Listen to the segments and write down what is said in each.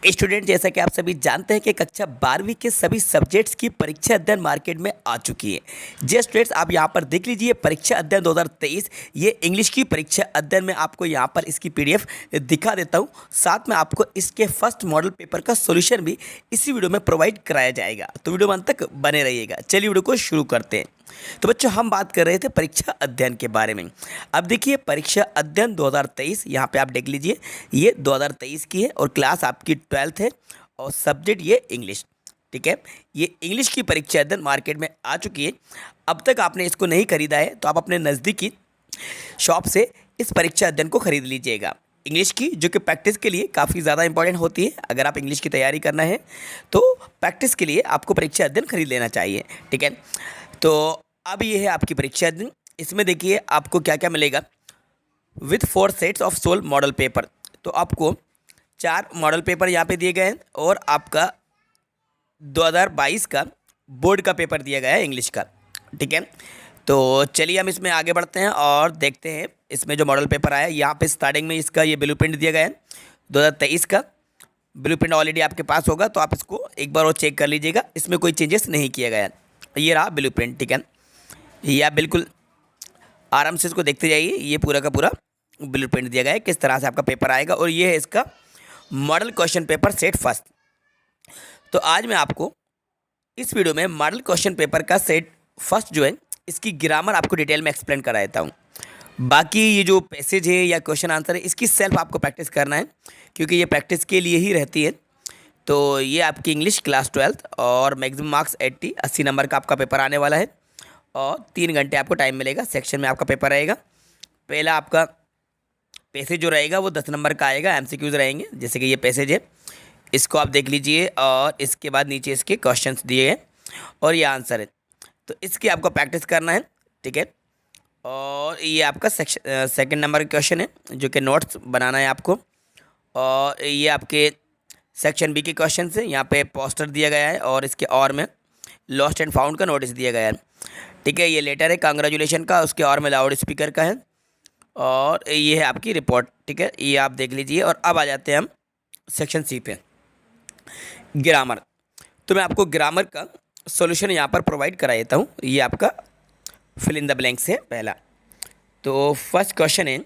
Student, जैसा कि आप सभी जानते हैं कि कक्षा 12वीं के सभी सब्जेक्ट्स की परीक्षा अध्ययन मार्केट में आ चुकी है। जी स्टूडेंट्स, आप यहाँ पर देख लीजिए परीक्षा अध्ययन 2023। ये इंग्लिश की परीक्षा अध्ययन में आपको यहाँ पर इसकी पीडीएफ दिखा देता हूँ। साथ में आपको इसके फर्स्ट मॉडल पेपर का सॉल्यूशन भी इसी वीडियो में प्रोवाइड कराया जाएगा, तो वीडियो में अंत तक बने रहिएगा। चलिए वीडियो को शुरू करते हैं। तो बच्चों, हम बात कर रहे थे परीक्षा अध्ययन के बारे में। अब देखिए परीक्षा अध्ययन 2023, यहाँ पे आप देख लीजिए ये 2023 की है और क्लास आपकी 12th है और सब्जेक्ट ये इंग्लिश। ठीक है, ये इंग्लिश की परीक्षा अध्ययन मार्केट में आ चुकी है। अब तक आपने इसको नहीं खरीदा है तो आप अपने नज़दीकी शॉप से इस परीक्षा अध्ययन को खरीद लीजिएगा। इंग्लिश की जो कि प्रैक्टिस के लिए काफ़ी ज़्यादा इंपॉर्टेंट होती है। अगर आप इंग्लिश की तैयारी करना है तो प्रैक्टिस के लिए आपको परीक्षा अध्ययन खरीद लेना चाहिए। ठीक है, तो अब ये है आपकी परीक्षा अध्ययन। इसमें देखिए आपको क्या क्या मिलेगा। विथ 4 सेट्स ऑफ सोल मॉडल पेपर, तो आपको 4 मॉडल पेपर यहाँ पे दिए गए हैं और आपका 2022 का बोर्ड का पेपर दिया गया है इंग्लिश का। ठीक है, तो चलिए हम इसमें आगे बढ़ते हैं और देखते हैं इसमें जो मॉडल पेपर आया है। यहाँ पे स्टार्टिंग में इसका ये ब्लूप्रिंट दिया गया है 2023 का। ब्लूप्रिंट ऑलरेडी आपके पास होगा तो आप इसको एक बार और चेक कर लीजिएगा, इसमें कोई चेंजेस नहीं किया गया है। ये रहा ब्लूप्रिंट। ठीक है, ये आप बिल्कुल आराम से इसको देखते जाइए। ये पूरा का पूरा ब्लूप्रिंट दिया गया है किस तरह से आपका पेपर आएगा, और ये है इसका model question paper set first. तो आज मैं आपको इस वीडियो में मॉडल क्वेश्चन पेपर का सेट फर्स्ट जो है इसकी ग्रामर आपको डिटेल में एक्सप्लेन करा देता हूँ। बाकी ये जो पैसेज है या क्वेश्चन आंसर है इसकी सेल्फ आपको प्रैक्टिस करना है, क्योंकि ये प्रैक्टिस के लिए ही रहती है। तो ये आपकी इंग्लिश क्लास 12th और मैक्सिमम मार्क्स 80 नंबर का आपका पेपर आने वाला है और 3 घंटे आपको टाइम मिलेगा। सेक्शन में आपका पेपर रहेगा। पहला आपका पैसेज जो रहेगा वो 10 नंबर का आएगा, एमसीक्यूज रहेंगे। जैसे कि ये पैसेज है, इसको आप देख लीजिए और इसके बाद नीचे इसके क्वेश्चंस दिए हैं और ये आंसर है, तो इसकी आपको प्रैक्टिस करना है। ठीक है, और ये आपका सेकंड नंबर का क्वेश्चन है जो कि नोट्स बनाना है आपको, और ये आपके सेक्शन बी के क्वेश्चन है। यहाँ पे पोस्टर दिया गया है और इसके और में लॉस्ट एंड फाउंड का नोटिस दिया गया है। ठीक है, ये लेटर है कांग्रेचुलेशन का, उसके और में लाउड स्पीकर का है, और ये है आपकी रिपोर्ट। ठीक है, ये आप देख लीजिए। और अब आ जाते हैं हम सेक्शन सी पे, ग्रामर। तो मैं आपको ग्रामर का सॉल्यूशन यहाँ पर प्रोवाइड करा देता हूँ। ये आपका फिल इन द ब्लैंक्स है पहला। तो फर्स्ट क्वेश्चन है,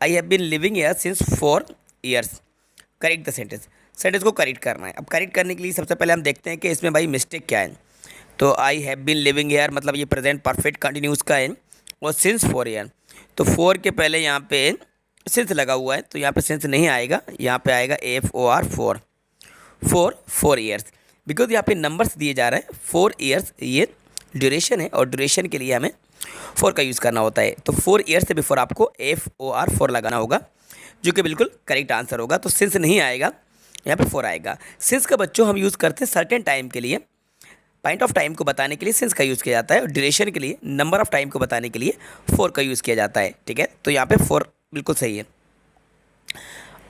I have been living here since 4 years, correct the sentence. Sentence को करेक्ट करना है। अब करेक्ट करने के लिए सबसे पहले हम देखते हैं कि इसमें भाई मिस्टेक क्या है। तो I have been living here मतलब ये प्रेजेंट परफेक्ट कंटिन्यूस का है, और सिंस 4 ईयर, तो 4 के पहले यहाँ पे सिंस लगा हुआ है, तो यहाँ पे सिंस नहीं आएगा, यहाँ पे आएगा FOR 4 ईयर्स, बिकॉज यहाँ पे नंबर्स दिए जा रहे हैं। 4 ईयर्स ये ड्यूरेशन है और ड्यूरेशन के लिए हमें 4 का यूज़ करना होता है। तो 4 ईयर्स से बिफोर आपको FOR 4 लगाना होगा, जो कि बिल्कुल करेक्ट आंसर होगा। तो सिंस नहीं आएगा, यहाँ पे 4 आएगा। सिंस का बच्चों हम यूज़ करते हैं सर्टेन टाइम के लिए, पॉइंट ऑफ टाइम को बताने के लिए सिंस का यूज़ किया जाता है, और ड्यूरेशन के लिए नंबर ऑफ टाइम को बताने के लिए 4 का यूज़ किया जाता है। ठीक है, तो यहाँ पे 4 बिल्कुल सही है।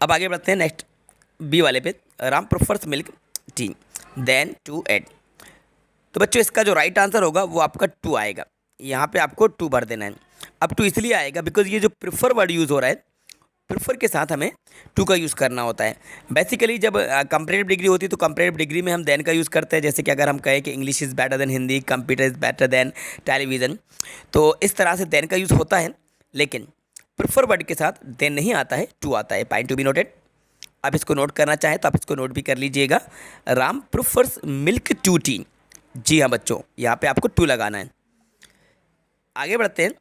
अब आगे बढ़ते हैं नेक्स्ट बी वाले पे। Ram prefers milk tea than to add, तो बच्चों इसका जो राइट आंसर होगा वो आपका 2 आएगा। यहाँ पे आपको 2 भर देना है। अब 2 इसलिए आएगा बिकॉज ये जो प्रेफर वर्ड यूज़ हो रहा है, प्रेफर के साथ हमें 2 का यूज़ करना होता है। बेसिकली जब कंपैरेटिव डिग्री होती है तो कंपैरेटिव डिग्री में हम देन का यूज़ करते हैं। जैसे कि अगर हम कहें कि English is better than Hindi, computer is better than television, तो इस तरह से देन का यूज़ होता है। लेकिन प्रेफर वर्ड के साथ देन नहीं आता है, 2 आता है। Point to be noted. आप इसको नोट करना चाहें तो आप इसको नोट भी कर लीजिएगा। Ram prefers milk to tea, जी हाँ बच्चों, यहाँ पे आपको 2 लगाना है। आगे बढ़ते हैं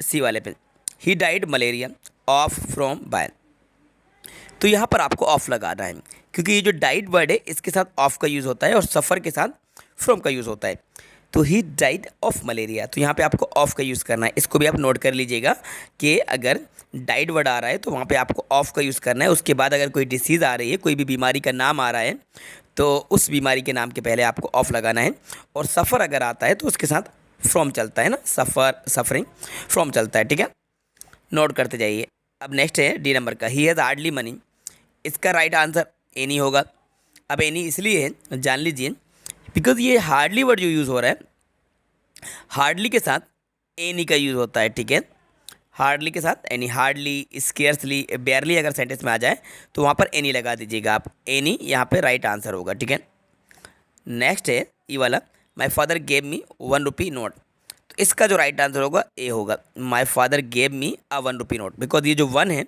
सी वाले पे। He died malaria of from by, तो यहाँ पर आपको ऑफ लगाना है, क्योंकि ये जो डाइड वर्ड है इसके साथ ऑफ का यूज़ होता है और सफ़र के साथ फ्रॉम का यूज़ होता है। तो ही डाइड ऑफ मलेरिया, तो यहाँ पे आपको ऑफ का यूज़ करना है। इसको भी आप नोट कर लीजिएगा कि अगर डाइड वर्ड आ रहा है तो वहाँ पे आपको ऑफ का यूज़ करना है। उसके बाद अगर कोई डिसीज़ आ रही है, कोई भी बीमारी का नाम आ रहा है, तो उस बीमारी के नाम के पहले आपको ऑफ लगाना है। और सफ़र अगर आता है तो उसके साथ फ्रॉम चलता है ना, सफरिंग फ्रॉम चलता है। ठीक है, नोट करते जाइए। अब नेक्स्ट है डी नंबर का, ही हैज़ हार्डली मनी, इसका राइट आंसर एनी होगा। अब एनी इसलिए है, जान लीजिए, बिकॉज ये हार्डली वर्ड जो यूज़ हो रहा है, हार्डली के साथ एनी का यूज़ होता है। ठीक है, हार्डली के साथ एनी, हार्डली, स्केर्सली, बेयरली अगर सेंटेंस में आ जाए तो वहाँ पर एनी लगा दीजिएगा आप। एनी यहाँ पे राइट आंसर होगा, ठीक है। नेक्स्ट है ये वाला, my father gave me 1 rupee note. तो इसका जो राइट आंसर होगा ए होगा, my father gave me a 1 rupee note. Because ये जो 1 है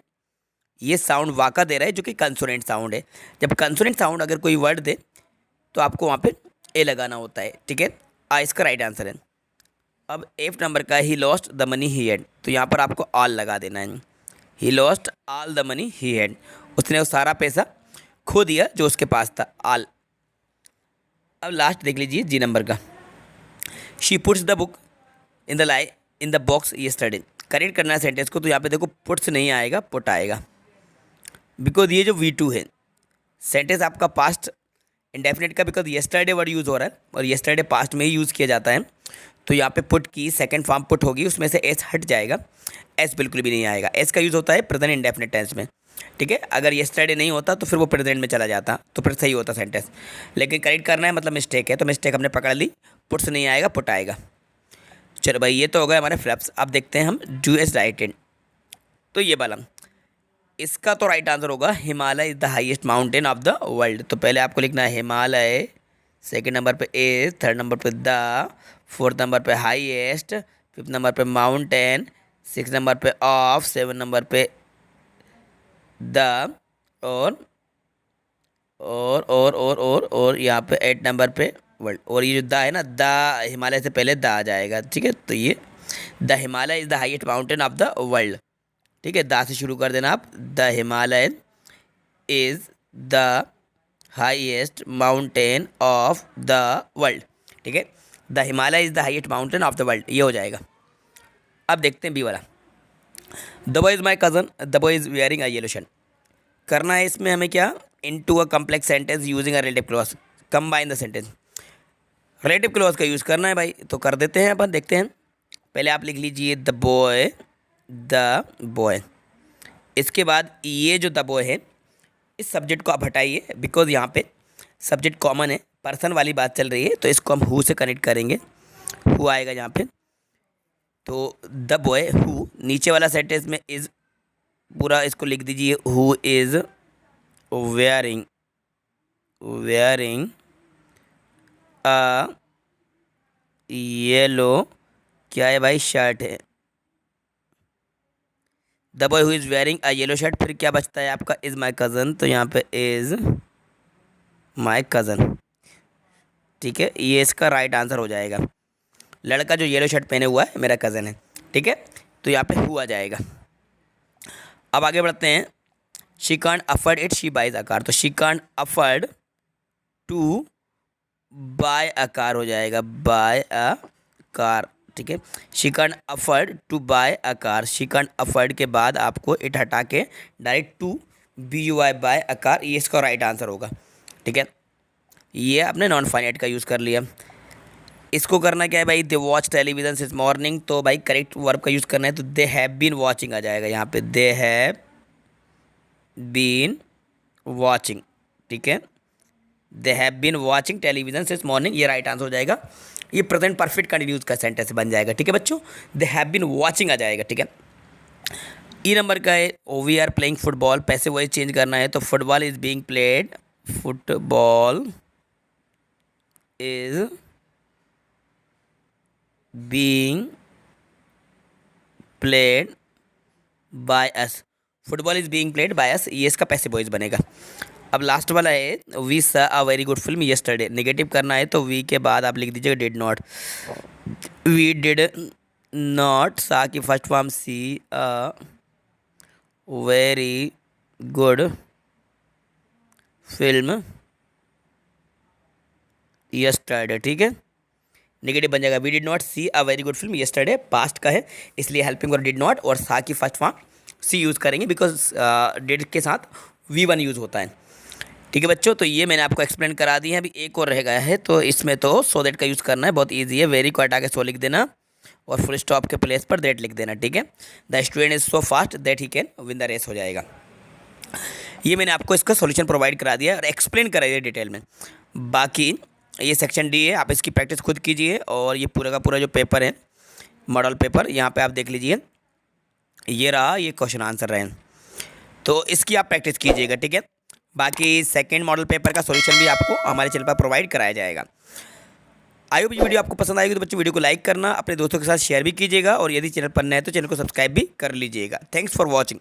ये साउंड वाका दे रहा है जो कि कंसोनेंट साउंड है। जब कंसोनेंट साउंड अगर कोई वर्ड दे तो आपको वहाँ पे ए लगाना होता है, ठीक है। इसका राइट आंसर है। अब 8 नंबर का, he lost the money he had. तो यहाँ पर आपको ऑल लगा देना है। He lost all the money he had, उसने वो सारा पैसा खो दिया जो उसके पास था, ऑल। अब लास्ट देख लीजिए जी नंबर का, she puts the book in the box yesterday. Correct करना है सेंटेंस को, तो यहाँ पे देखो पुट्स नहीं आएगा, पुट आएगा। बिकॉज ये जो V2 है, सेंटेंस आपका पास्ट इंडेफिनिट का, बिकॉज येस्टरडे वर्ड यूज़ हो रहा है और येस्टरडे पास्ट में ही यूज़ किया जाता है। तो यहाँ पे पुट की सेकंड फॉर्म पुट होगी, उसमें से एस हट जाएगा, एस बिल्कुल भी नहीं आएगा। एस का यूज़ होता है प्रेजेंट इंडेफिनिट टेंस में, ठीक है। अगर येस्टरडे नहीं होता तो फिर वो प्रेजेंट में चला जाता, तो फिर सही होता सेंटेंस। लेकिन करेक्ट करना है मतलब मिस्टेक है, तो मिस्टेक हमने पकड़ ली, पुट्स नहीं आएगा, पुट आएगा। चलो भाई, ये तो हो गए हमारे फ्लैप्स। अब देखते हैं हम डू एस राइटेड। तो ये वाला, इसका तो राइट आंसर होगा Himalaya is the highest mountain of the world. तो पहले आपको लिखना है हिमालय, सेकंड नंबर पे इज, थर्ड नंबर पे द, फोर्थ नंबर पे हाईएस्ट, फिफ्थ नंबर पे माउंटेन, सिक्स नंबर पे ऑफ, सेवन नंबर पे द, और यहाँ पे 8 नंबर पे वर्ल्ड। और ये जो द है ना, द हिमालय से पहले द आ जाएगा, ठीक है। तो ये the Himalaya is the highest mountain of the world, ठीक है। द से शुरू कर देना आप, the Himalaya is the highest mountain of the world, ठीक है। The Himalaya is the highest mountain of the world, ये हो जाएगा। अब देखते हैं बी वाला, the boy is my cousin, the boy is wearing a yellow shirt. करना है इसमें हमें क्या, into a complex sentence using a relative clause, combine the sentence. Relative clause का यूज़ करना है भाई, तो कर देते हैं अपन, देखते हैं। पहले आप लिख लीजिए द बॉय। इसके बाद ये जो द बॉय है, इस सब्जेक्ट को आप हटाइए, बिकॉज यहाँ पे सब्जेक्ट कॉमन है, पर्सन वाली बात चल रही है, तो इसको हम हु से कनेक्ट करेंगे, हु आएगा यहाँ पे। तो द बॉय हु, नीचे वाला सेंटेंस में इज़ पूरा इसको लिख दीजिए, who is wearing a yellow, क्या है भाई, शर्ट है। The boy who is wearing a yellow shirt. फिर क्या बचता है आपका, इज़ माई कज़न, तो यहाँ पे इज़ माई कज़न, ठीक है। ये इसका राइट आंसर हो जाएगा। लड़का जो येलो शर्ट पहने हुआ है मेरा कज़न है, ठीक है। तो यहाँ पे हु आ जाएगा। अब आगे बढ़ते हैं, she can't afford it, she buys a car. तो she can't afford to buy a car हो जाएगा, बाय अ कार, ठीक है। She can't afford to buy a car, she can't afford के बाद आपको इट हटा के direct to BUY buy a car, ये इसका राइट आंसर होगा, ठीक है। ये आपने नॉन फाइनाइट का यूज़ कर लिया। इसको करना क्या है भाई, they watch television since morning. तो भाई करेक्ट वर्ब का यूज़ करना है, तो दे हैव बीन वॉचिंग आ जाएगा यहाँ पे, दे हैव बीन वॉचिंग, ठीक है। They have been watching television since morning, ये राइट आंसर हो जाएगा। ये प्रेजेंट परफेक्ट कंटिन्यूस का सेंटेंस बन जाएगा, ठीक है बच्चों। दे हैव बीन वॉचिंग आ जाएगा, ठीक है। ई नंबर का है, वी आर प्लेइंग फुटबॉल, पैसे वॉइस चेंज करना है, तो football is being played, football is being played by us, football is being played by us, ये इसका पैसिव वॉइस बनेगा। अब लास्ट वाला है, we saw a very good film yesterday. Negative करना है, तो वी के बाद आप लिख दीजिएगा did not, we did not, saw की first form see a very good film yesterday, ठीक है। नेगेटिव बन जाएगा, we did not see a very good film yesterday, past का है इसलिए हेल्पिंग और डिड नॉट, और सा की फर्स्ट फॉर्म सी यूज़ करेंगे, बिकॉज डिड के साथ V1 यूज़ होता है, ठीक है बच्चों। तो ये मैंने आपको एक्सप्लेन करा दी है। अभी एक और रह गया है, तो इसमें तो सो दैट का यूज़ करना है, बहुत ईजी है। वेरी को हटा के सो लिख देना और फुल स्टॉप के प्लेस पर दैट लिख देना, ठीक है। The student is so fast that he can win the race हो जाएगा। ये मैंने आपको इसका सॉल्यूशन प्रोवाइड करा दिया और एक्सप्लेन करा दिया डिटेल में। बाकी ये सेक्शन डी है, आप इसकी प्रैक्टिस खुद कीजिए। और ये पूरा का पूरा जो पेपर है, मॉडल पेपर, यहाँ पे आप देख लीजिए, ये रहा, ये क्वेश्चन आंसर रहे, तो इसकी आप प्रैक्टिस कीजिएगा, ठीक है। बाकी सेकंड मॉडल पेपर का सॉल्यूशन भी आपको हमारे चैनल पर प्रोवाइड कराया जाएगा। आई होप ये वीडियो आपको पसंद आएगी तो बच्चों वीडियो को लाइक करना, अपने दोस्तों के साथ शेयर भी कीजिएगा और यदि चैनल पर नए तो चैनल को सब्सक्राइब भी कर लीजिएगा। Thanks for watching.